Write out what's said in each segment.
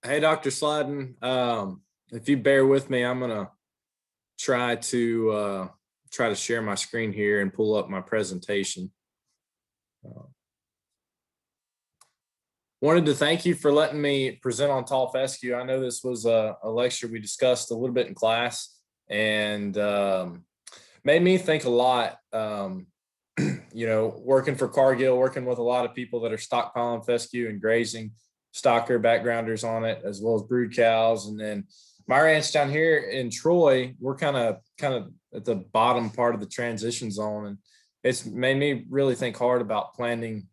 Hey, Dr. Sladden. If you bear with me, I'm gonna try to try to share my screen here and pull up my presentation. Uh, Wanted to thank you for letting me present on tall fescue. I know this was a lecture we discussed a little bit in class, and made me think a lot. Working for Cargill, working with a lot of people that are stockpiling fescue and grazing, stocker backgrounders on it, as well as brood cows. And then my ranch down here in Troy, we're kind of at the bottom part of the transition zone, and it's made me really think hard about planting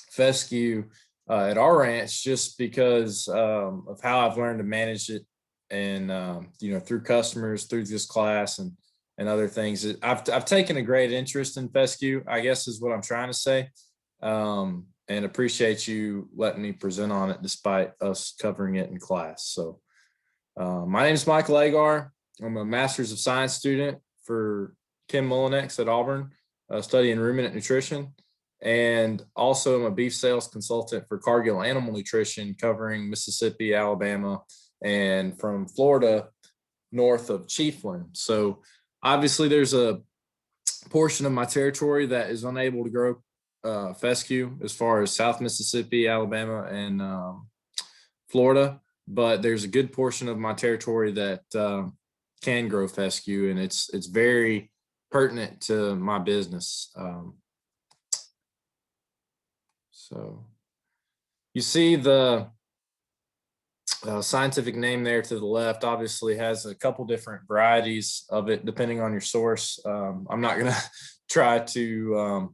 fescue at our ranch, just because of how I've learned to manage it, and through customers, through this class, and other things. I've taken a great interest in fescue, I guess is what I'm trying to say, and appreciate you letting me present on it despite us covering it in class. So my name is Michael Agar. I'm a Master's of Science student for Kim Mullinex at Auburn, studying ruminant nutrition, and also I'm a beef sales consultant for Cargill Animal Nutrition, covering Mississippi, Alabama, and from Florida north of Chiefland. So obviously there's a portion of my territory that is unable to grow fescue, as far as South Mississippi, Alabama, and Florida. But there's a good portion of my territory that can grow fescue, and it's very pertinent to my business. So you see the scientific name there to the left obviously has a couple different varieties of it depending on your source. I'm not going to try to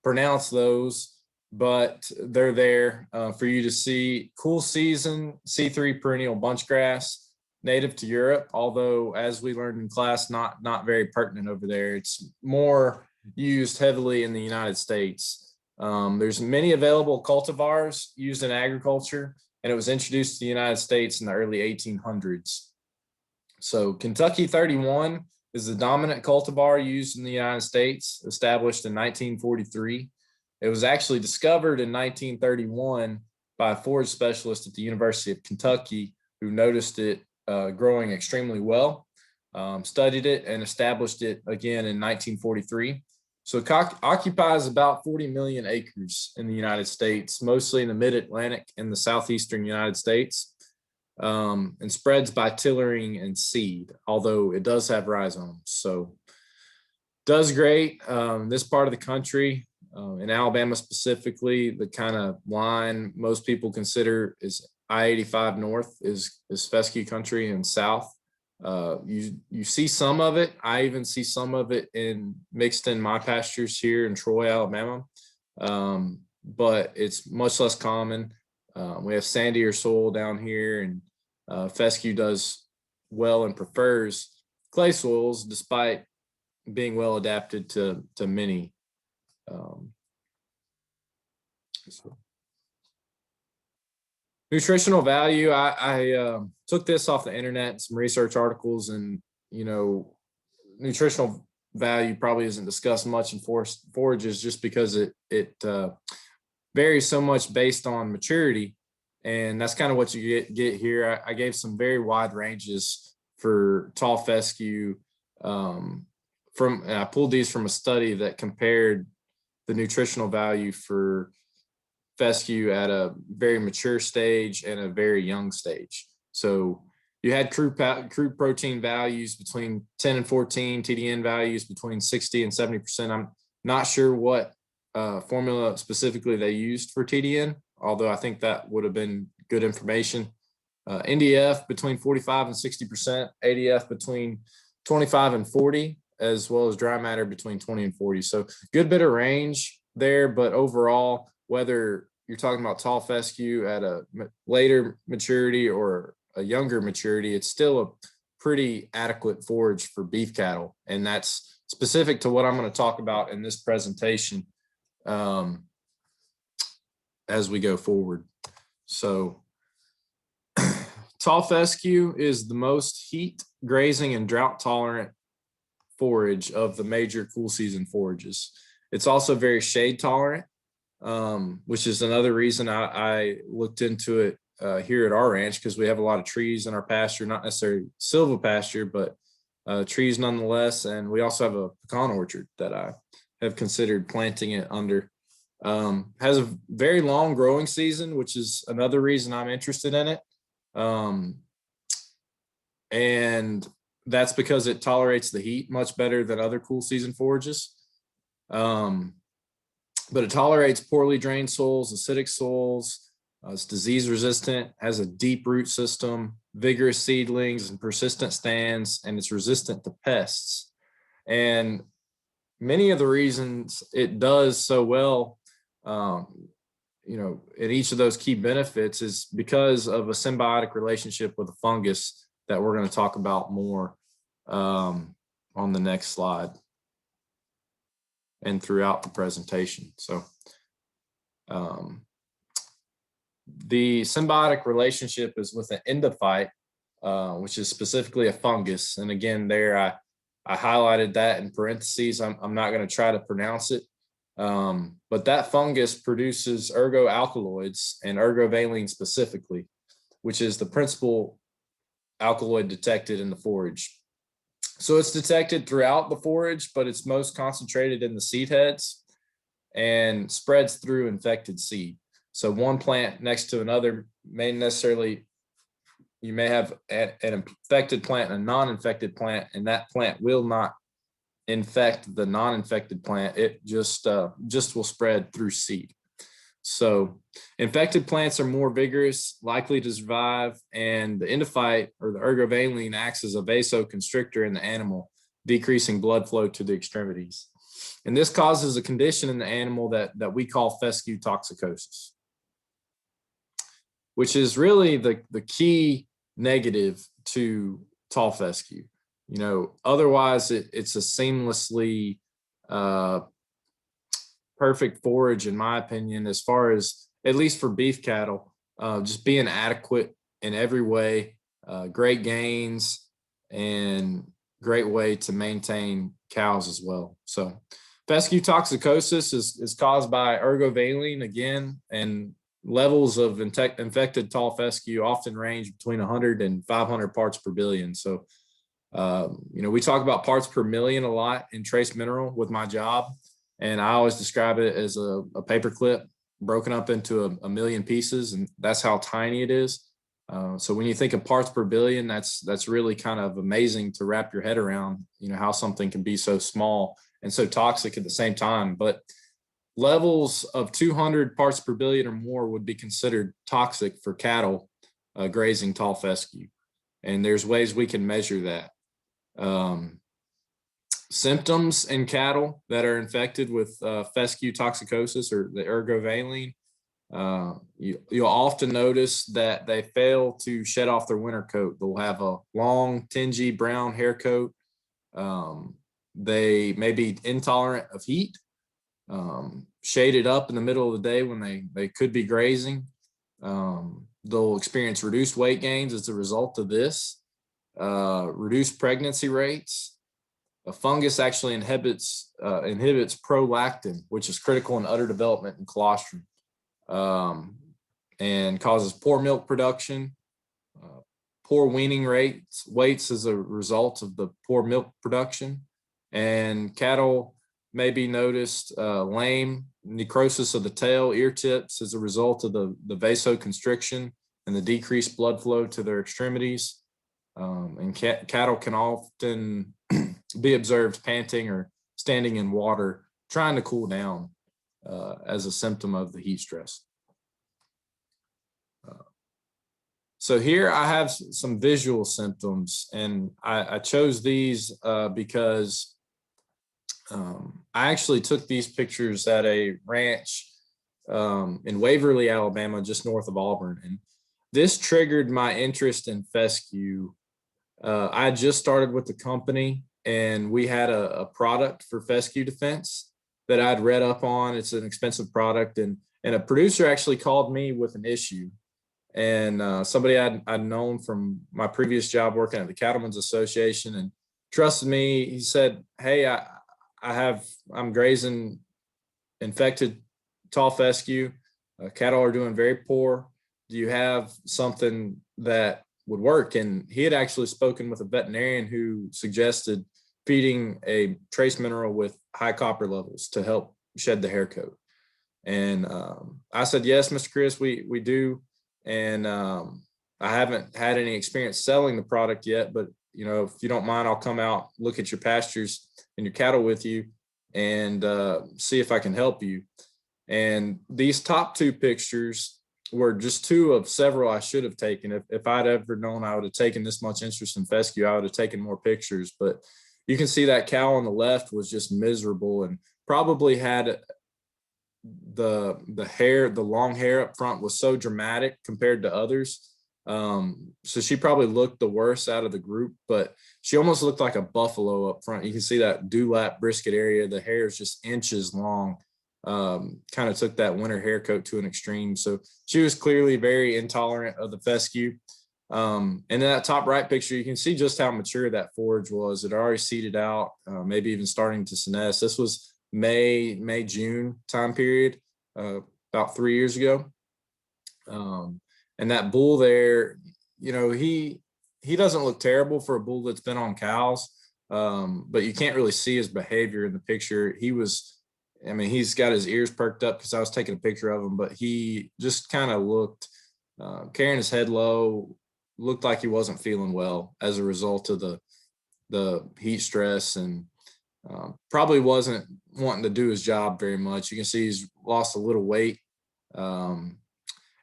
pronounce those, but they're there for you to see. Cool season C3 perennial bunch grass, native to Europe, although as we learned in class, not very pertinent over there. It's more used heavily in the United States. There's many available cultivars used in agriculture, and it was introduced to the United States in the early 1800s. So Kentucky 31 is the dominant cultivar used in the United States, established in 1943. It was actually discovered in 1931 by a forage specialist at the University of Kentucky, who noticed it growing extremely well, studied it, and established it again in 1943. So it occupies about 40 million acres in the United States, mostly in the mid-Atlantic and the southeastern United States, and spreads by tillering and seed, although it does have rhizomes. So does great. This part of the country, in Alabama specifically, the kind of line most people consider is I-85 north is fescue country, and south you see some of it. I even see some of it mixed in my pastures here in Troy, Alabama, but it's much less common. We have sandier soil down here, and fescue does well and prefers clay soils, despite being well adapted to many. So. Nutritional value. I took this off the internet, some research articles, and nutritional value probably isn't discussed much in forages, just because it varies so much based on maturity, and that's kind of what you get here. I gave some very wide ranges for tall fescue, and I pulled these from a study that compared the nutritional value for fescue at a very mature stage and a very young stage. So you had crude protein values between 10 and 14, TDN values between 60 and 70%. I'm not sure what formula specifically they used for TDN, although I think that would have been good information. NDF between 45 and 60%, ADF between 25 and 40, as well as dry matter between 20 and 40. So good bit of range there, but overall, whether you're talking about tall fescue at a later maturity or a younger maturity, it's still a pretty adequate forage for beef cattle. And that's specific to what I'm going to talk about in this presentation as we go forward. So tall fescue is the most heat, grazing, and drought tolerant forage of the major cool season forages. It's also very shade tolerant, which is another reason I looked into it here at our ranch because we have a lot of trees in our pasture, not necessarily silva pasture, but trees nonetheless. And we also have a pecan orchard that I have considered planting it under. Has a very long growing season, which is another reason I'm interested in it. And that's because it tolerates the heat much better than other cool season forages. But it tolerates poorly drained soils, acidic soils. It's disease resistant, has a deep root system, vigorous seedlings and persistent stands, and it's resistant to pests. And many of the reasons it does so well, in each of those key benefits is because of a symbiotic relationship with a fungus that we're going to talk about more on the next slide and throughout the presentation. So the symbiotic relationship is with an endophyte, which is specifically a fungus. And again, there I highlighted that in parentheses. I'm not going to try to pronounce it. But that fungus produces ergoalkaloids and ergovaline specifically, which is the principal alkaloid detected in the forage. So it's detected throughout the forage, but it's most concentrated in the seed heads and spreads through infected seed. So one plant next to another may necessarily, you may have an infected plant and a non-infected plant, and that plant will not infect the non-infected plant. It just will spread through seed. So infected plants are more vigorous, likely to survive, and the endophyte or the ergovaline acts as a vasoconstrictor in the animal, decreasing blood flow to the extremities. And this causes a condition in the animal that we call fescue toxicosis, which is really the key negative to tall fescue. Otherwise it's a seamlessly perfect forage, in my opinion, as far as, at least for beef cattle, just being adequate in every way, great gains, and great way to maintain cows as well. So fescue toxicosis is caused by ergovaline again, and levels of infected tall fescue often range between 100 and 500 parts per billion. So we talk about parts per million a lot in trace mineral with my job, and I always describe it as a paper clip broken up into a million pieces, and that's how tiny it is. So when you think of parts per billion, that's really kind of amazing to wrap your head around, how something can be so small and so toxic at the same time. But levels of 200 parts per billion or more would be considered toxic for cattle grazing tall fescue, and there's ways we can measure that. Symptoms in cattle that are infected with fescue toxicosis or the ergovaline, you'll often notice that they fail to shed off their winter coat. They'll have a long, tingy brown hair coat. They may be intolerant of heat, shaded up in the middle of the day when they could be grazing. They'll experience reduced weight gains as a result of this. Reduced pregnancy rates. A fungus actually inhibits prolactin, which is critical in udder development and colostrum, and causes poor milk production, poor weaning weights as a result of the poor milk production. And cattle may be noticed lame, necrosis of the tail, ear tips as a result of the vasoconstriction and the decreased blood flow to their extremities. And cattle can often be observed panting or standing in water, trying to cool down as a symptom of the heat stress. So here I have some visual symptoms, and I chose these because I actually took these pictures at a ranch in Waverly, Alabama, just north of Auburn. And this triggered my interest in fescue. I just started with the company, and we had a product for fescue defense that I'd read up on. It's an expensive product, and a producer actually called me with an issue. And somebody I'd known from my previous job working at the Cattlemen's Association and trusted me. He said, "Hey, I'm grazing infected tall fescue. Cattle are doing very poor. do you have something that would work? And he had actually spoken with a veterinarian who suggested feeding a trace mineral with high copper levels to help shed the hair coat. And I said, yes, Mr. Chris, we do. And I haven't had any experience selling the product yet, but if you don't mind, I'll come out, look at your pastures and your cattle with you, and see if I can help you. And these top two pictures were just two of several I should have taken. If I'd ever known I would have taken this much interest in fescue, I would have taken more pictures. But you can see that cow on the left was just miserable and probably had the long hair up front was so dramatic compared to others. So she probably looked the worst out of the group, but she almost looked like a buffalo up front. You can see that dewlap brisket area. The hair is just inches long. Kind of took that winter hair coat to an extreme. So she was clearly very intolerant of the fescue. And in that top right picture, you can see just how mature that forage was. It already seeded out, maybe even starting to senesce. This was May, June time period, about 3 years ago. And that bull there, he doesn't look terrible for a bull that's been on cows, but you can't really see his behavior in the picture. He's got his ears perked up because I was taking a picture of him, but he just kind of looked, carrying his head low, looked like he wasn't feeling well as a result of the heat stress, and probably wasn't wanting to do his job very much. You can see he's lost a little weight.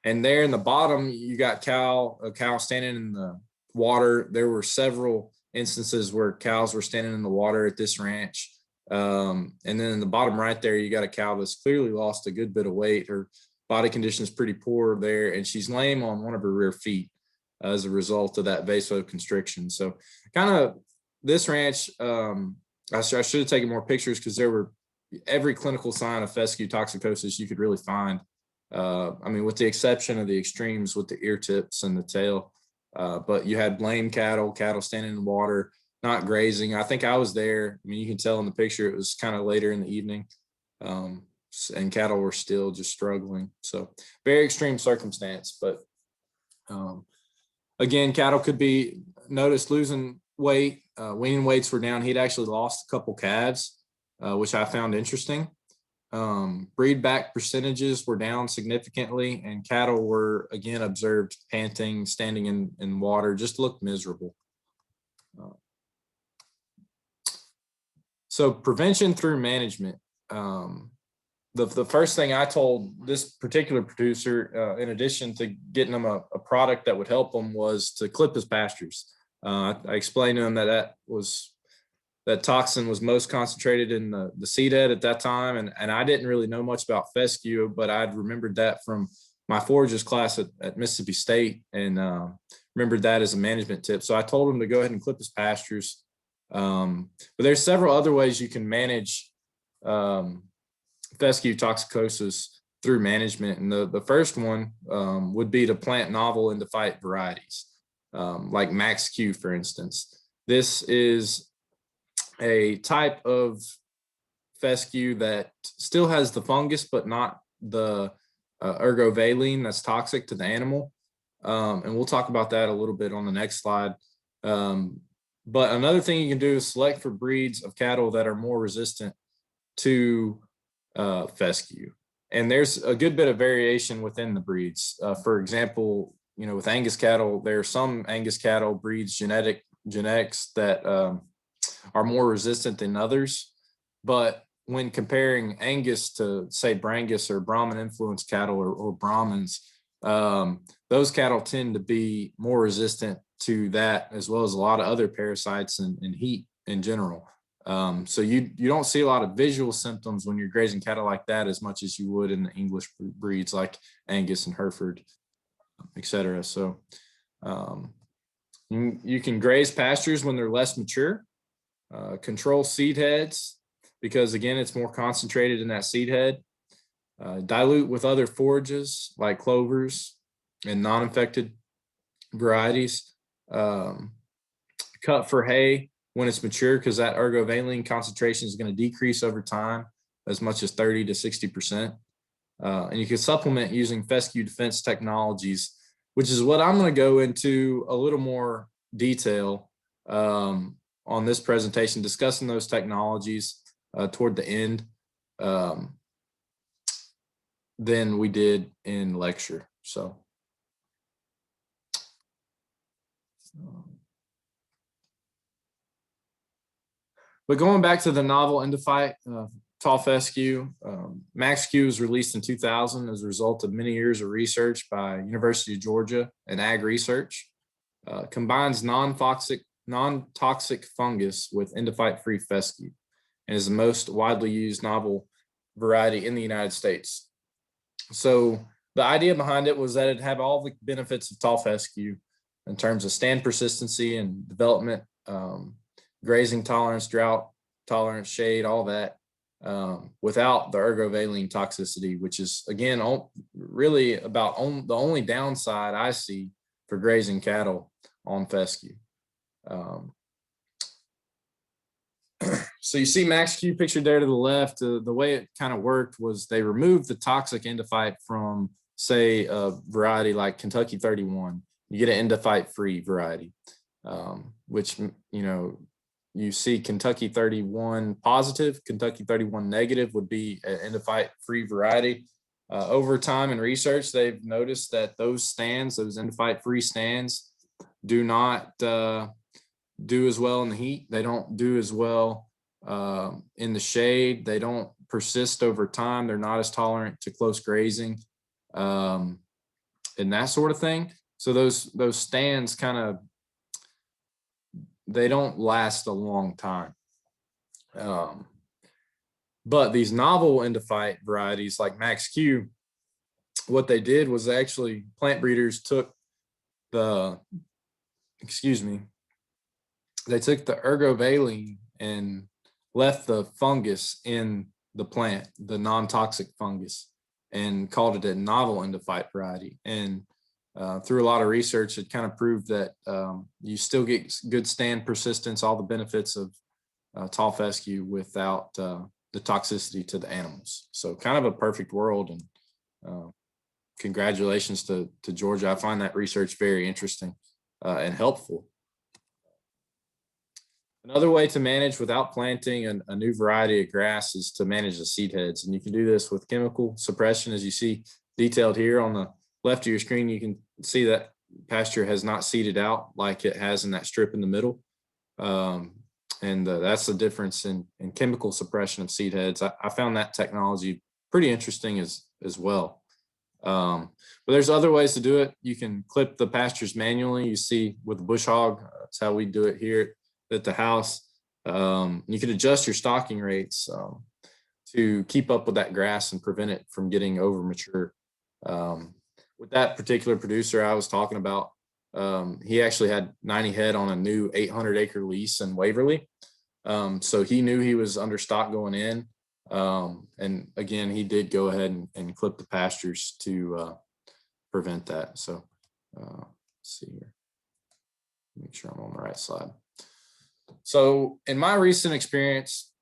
And there in the bottom, you got a cow standing in the water. There were several instances where cows were standing in the water at this ranch. And then in the bottom right there, you got a cow that's clearly lost a good bit of weight. Her body condition is pretty poor there, and she's lame on one of her rear feet as a result of that vasoconstriction. So kind of this ranch, I should have taken more pictures because there were every clinical sign of fescue toxicosis you could really find. With the exception of the extremes with the ear tips and the tail, but you had lame cattle standing in the water, not grazing. I think I was there. You can tell in the picture, it was kind of later in the evening, and cattle were still just struggling. So very extreme circumstance, but again, cattle could be noticed losing weight. Weaning weights were down. He'd actually lost a couple calves, which I found interesting. Breed back percentages were down significantly, and cattle were again observed panting, standing in water, just looked miserable. So prevention through management. The first thing I told this particular producer, in addition to getting him a product that would help him, was to clip his pastures. I explained to him that toxin was most concentrated in the seed head at that time. And I didn't really know much about fescue, but I'd remembered that from my forages class at Mississippi State, and remembered that as a management tip. So I told him to go ahead and clip his pastures. But there's several other ways you can manage fescue toxicosis through management. And the first one would be to plant novel endophyte varieties, like Max Q, for instance. This is a type of fescue that still has the fungus, but not the ergovaline that's toxic to the animal. And we'll talk about that a little bit on the next slide. But another thing you can do is select for breeds of cattle that are more resistant to fescue. And there's a good bit of variation within the breeds. For example, with Angus cattle, there are some Angus cattle breeds genetics that are more resistant than others. But when comparing Angus to, say, Brangus or Brahman influenced cattle or Brahmins, those cattle tend to be more resistant to that, as well as a lot of other parasites and heat in general. So you don't see a lot of visual symptoms when you're grazing cattle like that as much as you would in the English breeds like Angus and Hereford, etc. So you can graze pastures when they're less mature. Control seed heads, because again, it's more concentrated in that seed head. Dilute with other forages like clovers and non-infected varieties. Cut for hay when it's mature, because that ergovaline concentration is going to decrease over time as much as 30 to 60%. And you can supplement using Fescue defense technologies, which is what I'm going to go into a little more detail on this presentation, discussing those technologies toward the end than we did in lecture. So. But going back to the novel endophyte, tall fescue, Max-Q was released in 2000 as a result of many years of research by University of Georgia and Ag Research. Combines non-toxic fungus with endophyte-free fescue and is the most widely used novel variety in the United States. So the idea behind it was that it had all the benefits of tall fescue in terms of stand persistency and development, grazing tolerance, drought tolerance, shade, all that, without the ergovaline toxicity, which is, again, really about the only downside I see for grazing cattle on fescue. So you see Max-Q pictured there to the left. The way it kind of worked was they removed the toxic endophyte from, say, a variety like Kentucky 31. You get an endophyte-free variety, which, you see Kentucky 31 positive, Kentucky 31 negative would be an endophyte-free variety. Over time in research, they've noticed that those endophyte-free stands, do not do as well in the heat. They don't do as well in the shade. They don't persist over time. They're not as tolerant to close grazing and that sort of thing. So those stands they don't last a long time. But these novel endophyte varieties like Max-Q, what they did was actually plant breeders took the ergovaline and left the fungus in the plant, the non-toxic fungus, and called it a novel endophyte variety. And through a lot of research, it kind of proved that you still get good stand persistence, all the benefits of tall fescue without the toxicity to the animals. So kind of a perfect world. And congratulations to Georgia. I find that research very interesting and helpful. Another way to manage without planting a new variety of grass is to manage the seed heads. And you can do this with chemical suppression, as you see detailed here on the left of your screen. You can see that pasture has not seeded out like it has in that strip in the middle. And that's the difference in chemical suppression of seed heads. I found that technology pretty interesting as well. But there's other ways to do it. You can clip the pastures manually. You see with the bush hog, that's how we do it here at the house. You can adjust your stocking rates to keep up with that grass and prevent it from getting over mature. With that particular producer I was talking about, he actually had 90 head on a new 800-acre lease in Waverly. So he knew he was under stock going in. And again, he did go ahead and clip the pastures to prevent that. So let's see here. Make sure I'm on the right slide. So in my recent experience,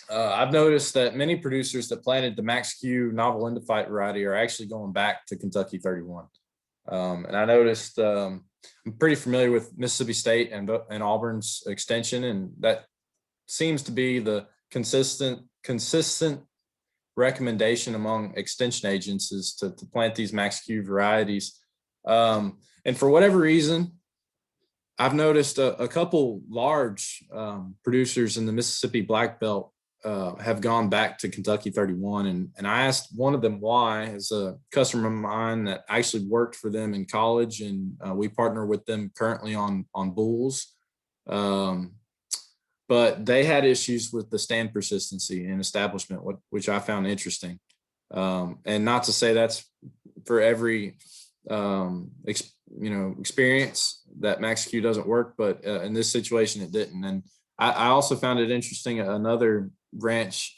I've noticed that many producers that planted the Max-Q novel endophyte variety are actually going back to Kentucky 31. And I noticed I'm pretty familiar with Mississippi State and Auburn's extension, and that seems to be the consistent recommendation among extension agents is to plant these Max-Q varieties. And for whatever reason, I've noticed a couple large producers in the Mississippi Black Belt have gone back to Kentucky 31. And I asked one of them why, as a customer of mine that actually worked for them in college, and we partner with them currently on bulls. But they had issues with the stand persistency and establishment, which I found interesting. And not to say that's for every experience that Max-Q doesn't work, but in this situation it didn't. And I also found it interesting. Another ranch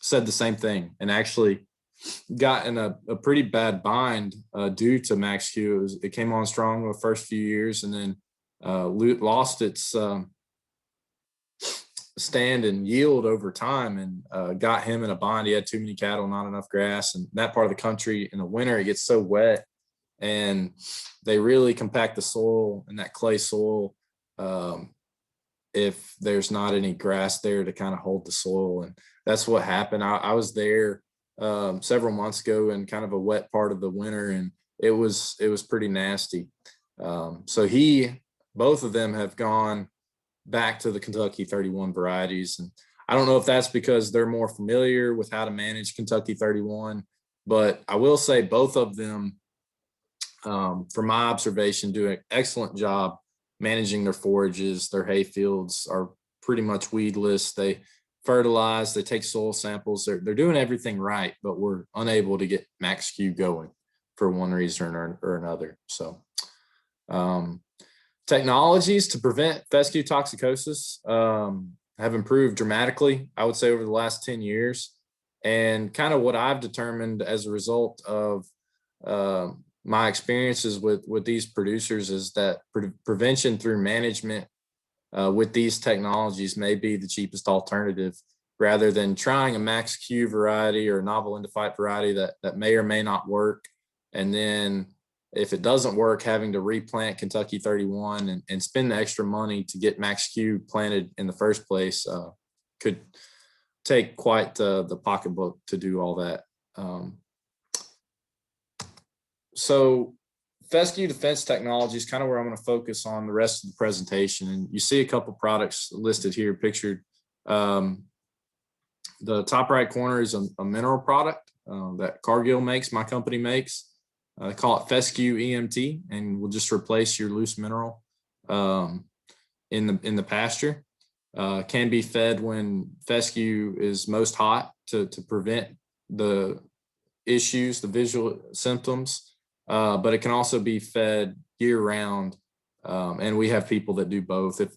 said the same thing and actually got in a pretty bad bind due to Max-Q. It came on strong the first few years and then lost its stand and yield over time, and got him in a bind. He had too many cattle, not enough grass, and that part of the country in the winter it gets so wet, and they really compact the soil, and that clay soil, if there's not any grass there to kind of hold the soil. And that's what happened. I was there several months ago in kind of a wet part of the winter, and it was pretty nasty. So both of them have gone back to the Kentucky 31 varieties. And I don't know if that's because they're more familiar with how to manage Kentucky 31, but I will say both of them, from my observation, do an excellent job managing their forages. Their hay fields are pretty much weedless. They fertilize, they take soil samples. They're doing everything right, but we're unable to get Max-Q going for one reason or another. So technologies to prevent fescue toxicosis have improved dramatically, I would say, over the last 10 years. And kind of what I've determined as a result of my experiences with these producers is that prevention through management with these technologies may be the cheapest alternative, rather than trying a Max-Q variety or a novel endophyte variety that may or may not work. And then if it doesn't work, having to replant Kentucky 31 and spend the extra money to get Max-Q planted in the first place could take quite the pocketbook to do all that. So fescue defense technology is kind of where I'm going to focus on the rest of the presentation. And you see a couple products listed here pictured. The top right corner is a mineral product that Cargill makes, my company makes. They call it Fescue EMT, and will just replace your loose mineral in the pasture. Can be fed when fescue is most hot to prevent the issues, the visual symptoms. But it can also be fed year round. And we have people that do both. If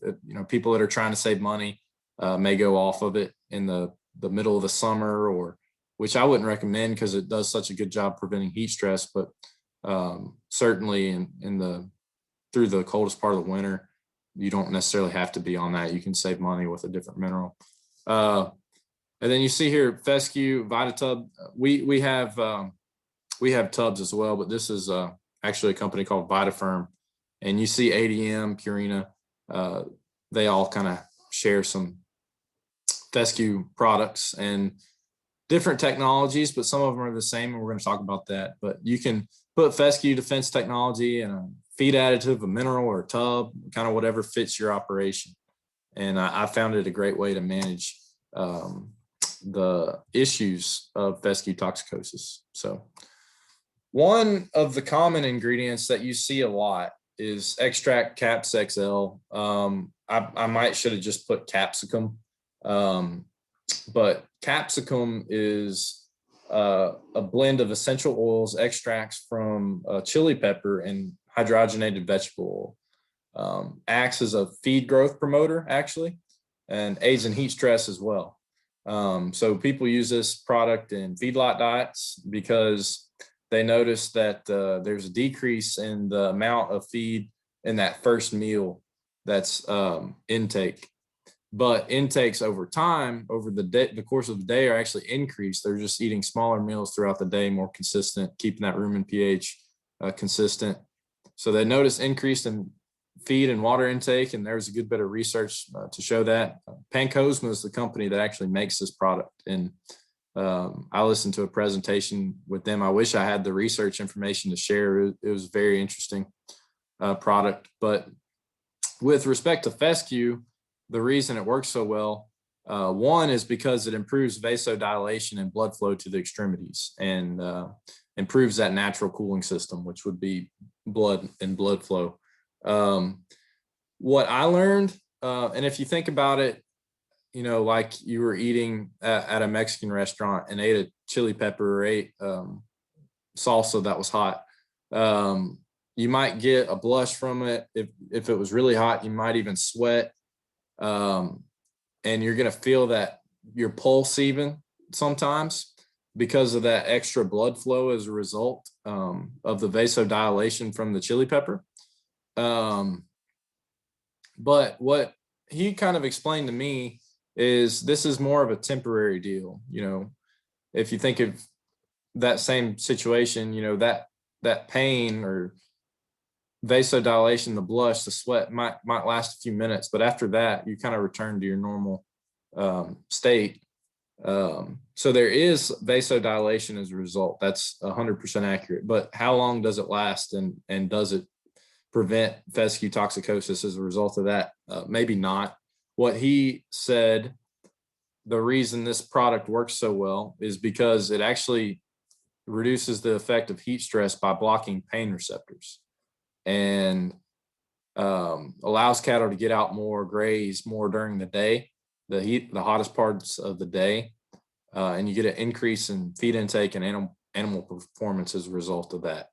people that are trying to save money may go off of it in the middle of the summer, or which I wouldn't recommend because it does such a good job preventing heat stress. But certainly through the coldest part of the winter, you don't necessarily have to be on that. You can save money with a different mineral. And then you see here Fescue VitaTub. We have tubs as well, but this is actually a company called VitaFirm. And you see ADM, Purina, they all kind of share some fescue products and different technologies, but some of them are the same, and we're going to talk about that. But you can put fescue defense technology in a feed additive, a mineral, or a tub, kind of whatever fits your operation. And I found it a great way to manage the issues of fescue toxicosis. So one of the common ingredients that you see a lot is extract caps XL. I might should have just put capsicum, but capsicum is a blend of essential oils, extracts from chili pepper and hydrogenated vegetable oil. Acts as a feed growth promoter, actually, and aids in heat stress as well. So people use this product in feedlot diets because they notice that there's a decrease in the amount of feed in that first meal that's intake. But intakes over time, over the course of the day, are actually increased. They're just eating smaller meals throughout the day, more consistent, keeping that rumen pH consistent. So they notice increase in feed and water intake, and there's a good bit of research to show that. Pancosma is the company that actually makes this product, and I listened to a presentation with them. I wish I had the research information to share. It was a very interesting product. But with respect to fescue, the reason it works so well, one is because it improves vasodilation and blood flow to the extremities, and improves that natural cooling system, which would be blood and blood flow. What I learned, and if you think about it, like you were eating at a Mexican restaurant and ate a chili pepper or ate salsa that was hot, you might get a blush from it. If it was really hot, you might even sweat. And you're going to feel that your pulse even sometimes because of that extra blood flow as a result of the vasodilation from the chili pepper. But what he kind of explained to me is this is more of a temporary deal. If you think of that same situation, that pain or vasodilation, the blush, the sweat might last a few minutes, but after that, you kind of return to your normal state. So there is vasodilation as a result. That's 100% accurate. But how long does it last, and does it prevent fescue toxicosis as a result of that? Maybe not. What he said, the reason this product works so well is because it actually reduces the effect of heat stress by blocking pain receptors, and allows cattle to get out more, graze more during the day, the hottest parts of the day, and you get an increase in feed intake and animal performance as a result of that.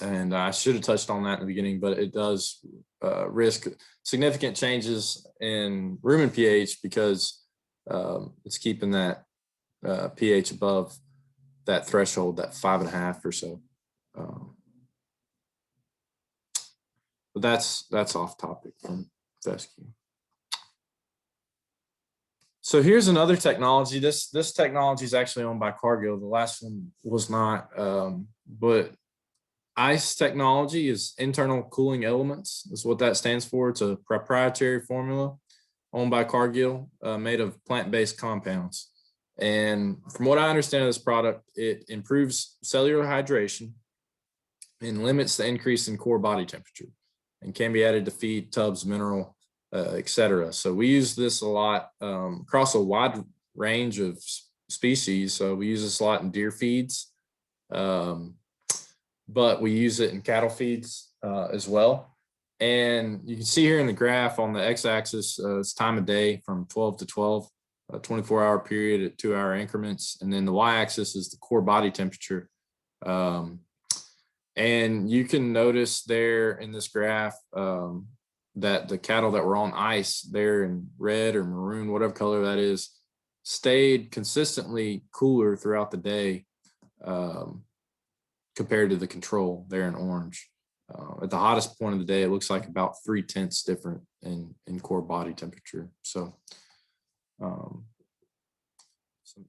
And I should have touched on that in the beginning, but it does risk significant changes in rumen pH because it's keeping that pH above that threshold, that 5.5 or so. But that's off topic from fescue. So here's another technology. This technology is actually owned by Cargill. The last one was not, but ICE technology is internal cooling elements. Is what that stands for. It's a proprietary formula owned by Cargill, made of plant-based compounds. And from what I understand of this product, it improves cellular hydration and limits the increase in core body temperature, and can be added to feed, tubs, mineral, etc. So we use this a lot across a wide range of species. So we use this a lot in deer feeds, but we use it in cattle feeds as well. And you can see here in the graph on the x-axis, it's time of day from 12 to 12, a 24-hour period at 2-hour increments. And then the y-axis is the core body temperature. And you can notice there in this graph that the cattle that were on ice there in red or maroon, whatever color that is, stayed consistently cooler throughout the day compared to the control there in orange. At the hottest point of the day, it looks like about 0.3 different in core body temperature. So some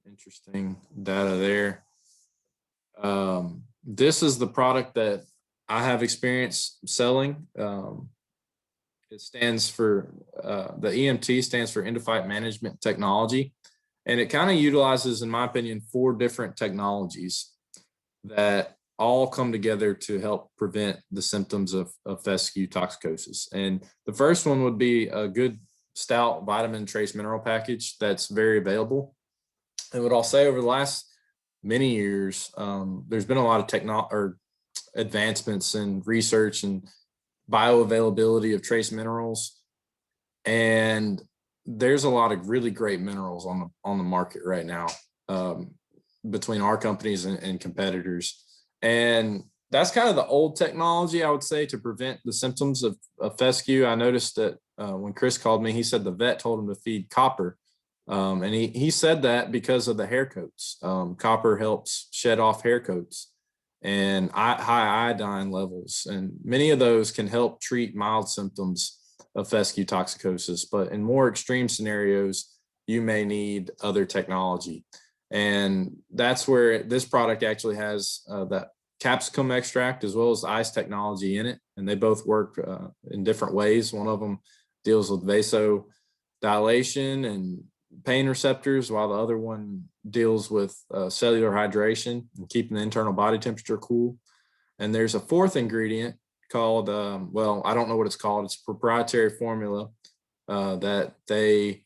interesting data there. This is the product that I have experience selling. It stands for, the EMT stands for Endophyte Management Technology. And it kind of utilizes, in my opinion, 4 different technologies that all come together to help prevent the symptoms of fescue toxicosis. And the first one would be a good stout vitamin trace mineral package that's very available. And what I'll say, over the last many years, there's been a lot of advancements in research and bioavailability of trace minerals, and there's a lot of really great minerals on the market right now, between our companies and competitors. And that's kind of the old technology, I would say, to prevent the symptoms of fescue. I noticed that when Chris called me, he said the vet told him to feed copper. And he said that because of the hair coats. Copper helps shed off hair coats and high iodine levels. And many of those can help treat mild symptoms of fescue toxicosis. But in more extreme scenarios, you may need other technology. And that's where this product actually has that capsicum extract as well as the ICE technology in it. And they both work in different ways. One of them deals with vasodilation and pain receptors, while the other one deals with cellular hydration and keeping the internal body temperature cool. And there's a 4th ingredient called, well, I don't know what it's called. It's a proprietary formula that they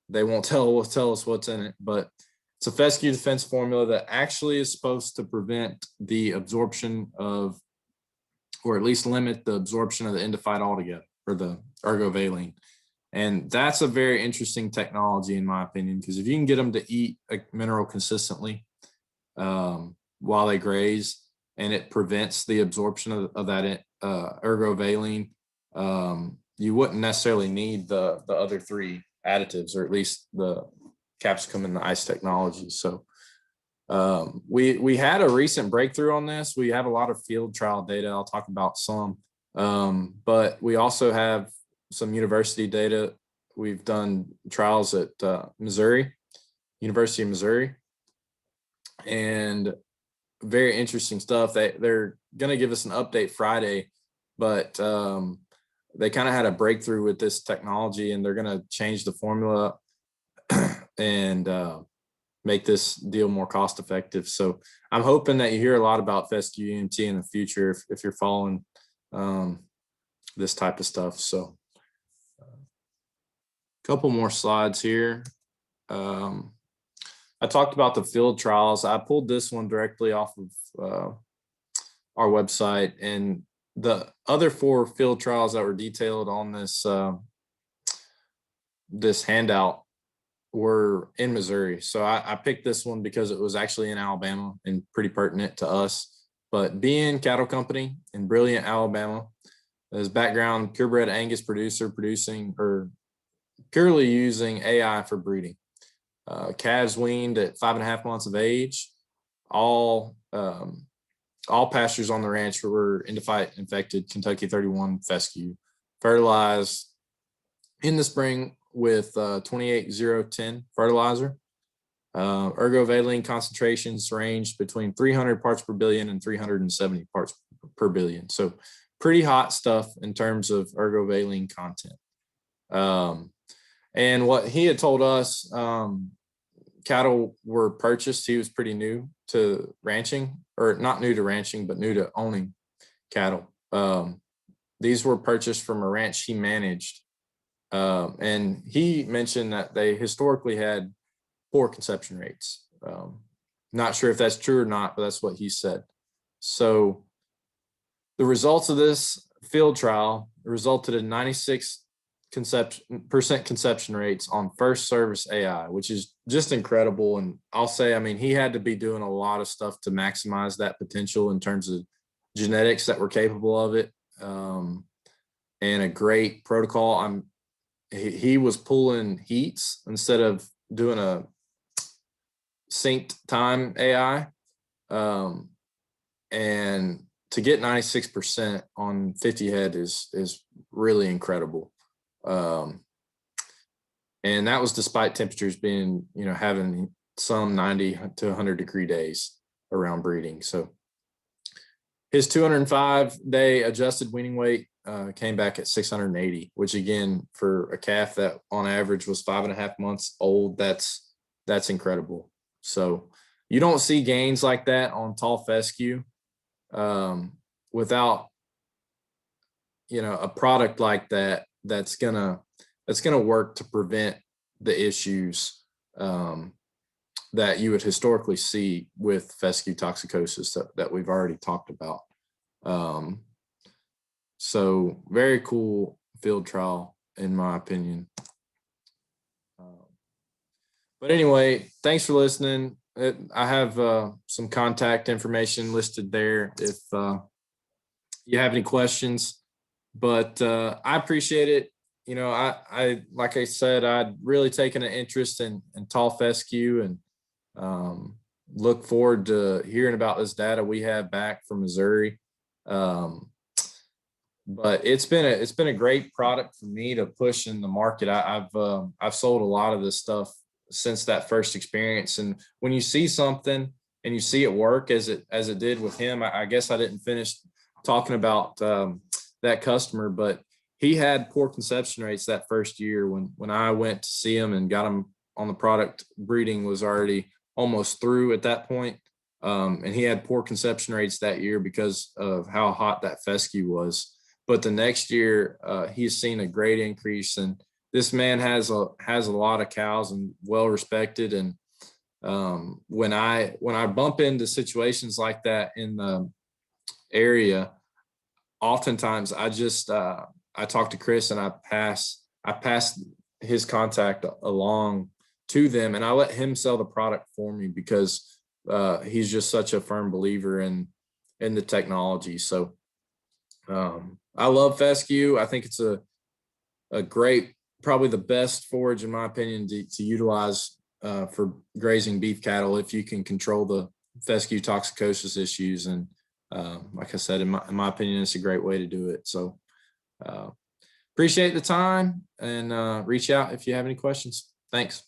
won't tell us what's in it, but it's a fescue defense formula that actually is supposed to prevent the absorption of, or at least limit the absorption of the endophyte altogether, or the ergovaline. And that's a very interesting technology, in my opinion, because if you can get them to eat a mineral consistently while they graze, and it prevents the absorption of that ergovaline, you wouldn't necessarily need the other 3 additives, or at least the capsicum and the ICE technology. So we had a recent breakthrough on this. We have a lot of field trial data. I'll talk about some, but we also have some university data we've done trials at Missouri, University of Missouri, and very interesting stuff. They're going to give us an update Friday, but they kind of had a breakthrough with this technology, and they're going to change the formula and make this deal more cost effective. So I'm hoping that you hear a lot about Fescue EMT in the future if you're following this type of stuff. So a couple more slides here. I talked about the field trials. I pulled this one directly off of our website, and the other 4 field trials that were detailed on this this handout were in Missouri. So I picked this one because it was actually in Alabama and pretty pertinent to us. But BN Cattle Company in Brilliant, Alabama. His background, purebred Angus producer, producing or purely using AI for breeding. Calves weaned at 5.5 months of age. All pastures on the ranch were endophyte infected Kentucky 31 fescue, fertilized in the spring with 28-0-10 fertilizer. Ergovaline concentrations ranged between 300 parts per billion and 370 parts per billion. So pretty hot stuff in terms of ergovaline content. And what he had told us, cattle were purchased. He was pretty new to ranching, or not new to ranching, but new to owning cattle. These were purchased from a ranch he managed. And he mentioned that they historically had poor conception rates. Not sure if that's true or not, but that's what he said. So the results of this field trial resulted in 96% conception rates on first service AI, which is just incredible. And I'll say, I mean, he had to be doing a lot of stuff to maximize that potential in terms of genetics that were capable of it, and a great protocol. He was pulling heats instead of doing a synced time AI, and to get 96% on 50 head is really incredible. And that was despite temperatures being, having some 90 to 100 degree days around breeding. So his 205-day adjusted weaning weight came back at 680, which again, for a calf that on average was 5.5 months old, that's incredible. So you don't see gains like that on tall fescue without, a product like that that's gonna work to prevent the issues that you would historically see with fescue toxicosis that we've already talked about. So very cool field trial, in my opinion. But anyway, thanks for listening. I have some contact information listed there if you have any questions. But I appreciate it. I like I said, I'd really taken an interest in tall fescue, and look forward to hearing about this data we have back from Missouri. But it's been a great product for me to push in the market. I've sold a lot of this stuff since that first experience, and when you see something and you see it work as it did with him, I guess I didn't finish talking about that customer, but he had poor conception rates that first year. When I went to see him and got him on the product, breeding was already almost through at that point. And he had poor conception rates that year because of how hot that fescue was. But the next year, he's seen a great increase, and this man has a lot of cows and well respected. And when I bump into situations like that in the area, oftentimes I just I talk to Chris, and I pass his contact along to them, and I let him sell the product for me because he's just such a firm believer in the technology. So I love fescue. I think it's a great, probably the best forage in my opinion to utilize for grazing beef cattle if you can control the fescue toxicosis issues. And like I said, in my opinion, it's a great way to do it. So Appreciate the time, and reach out if you have any questions. Thanks.